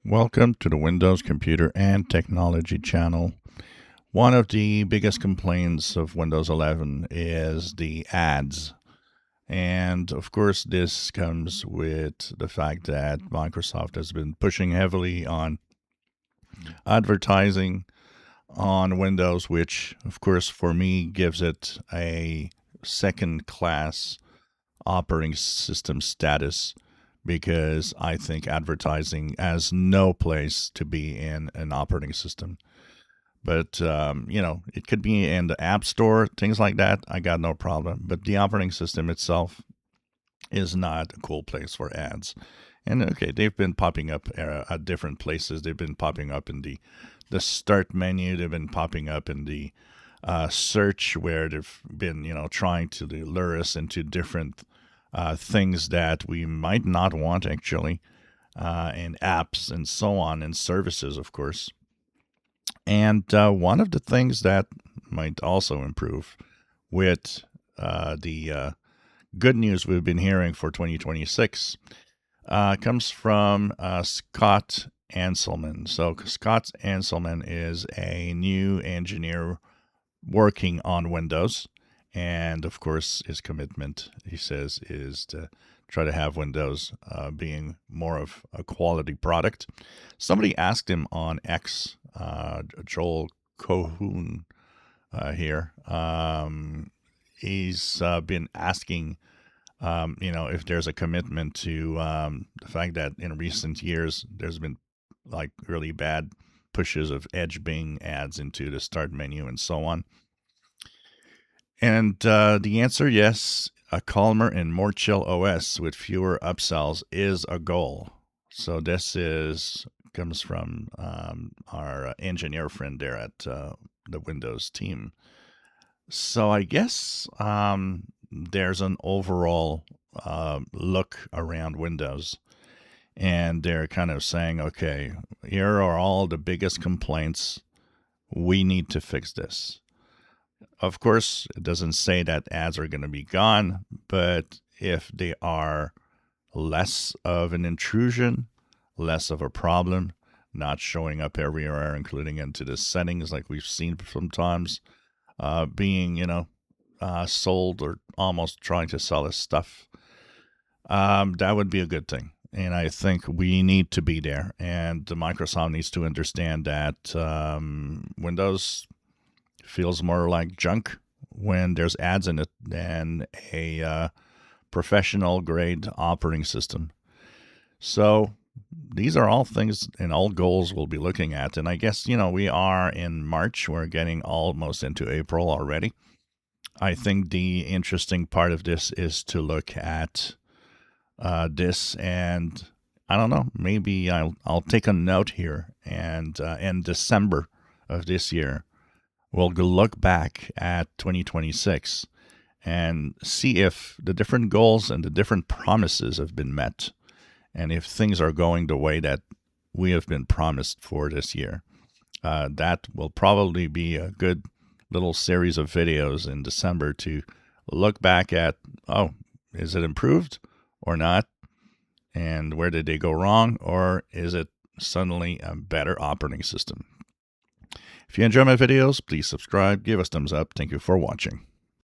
Welcome to the Windows Computer and Technology channel. One of the biggest complaints of Windows 11 is the ads. And of course, this comes with the fact that Microsoft has been pushing heavily on advertising on Windows, which, of course, for me gives it a second class operating system status because I think advertising has no place to be in an operating system. But, it could be in the App Store, things like that. I got no problem. But the operating system itself is not a cool place for ads. And okay, they've been popping up at different places. They've been popping up in the start menu. They've been popping up in the search where they've been, trying to lure us into different things that we might not want actually, and apps and so on, and services, of course. And one of the things that might also improve with the good news we've been hearing for 2026 comes from Scott Anselman. So, Scott Anselman is a new engineer working on Windows. And of course, his commitment, he says, is to try to have Windows being more of a quality product. Somebody asked him on X, Joel Cohoon here. He's been asking, if there's a commitment to the fact that in recent years there's been like really bad pushes of Edge Bing ads into the start menu and so on. And the answer, yes, a calmer and more chill OS with fewer upsells is a goal. So this comes from our engineer friend there at the Windows team. So I guess there's an overall look around Windows, and they're kind of saying, okay, here are all the biggest complaints. We need to fix this. Of course, it doesn't say that ads are going to be gone, but if they are less of an intrusion, less of a problem, not showing up everywhere, including into the settings like we've seen sometimes, being, sold or almost trying to sell us stuff, that would be a good thing. And I think we need to be there. And Microsoft needs to understand that Windows feels more like junk when there's ads in it than a professional grade operating system. So these are all things and all goals we'll be looking at. And I guess, we are in March. We're getting almost into April already. I think the interesting part of this is to look at this, and I don't know, maybe I'll take a note here, and in December of this year, we'll look back at 2026 and see if the different goals and the different promises have been met, and if things are going the way that we have been promised for this year. That will probably be a good little series of videos in December to look back at, is it improved or not? And where did they go wrong? Or is it suddenly a better operating system? If you enjoy my videos, please subscribe, give us thumbs up. Thank you for watching.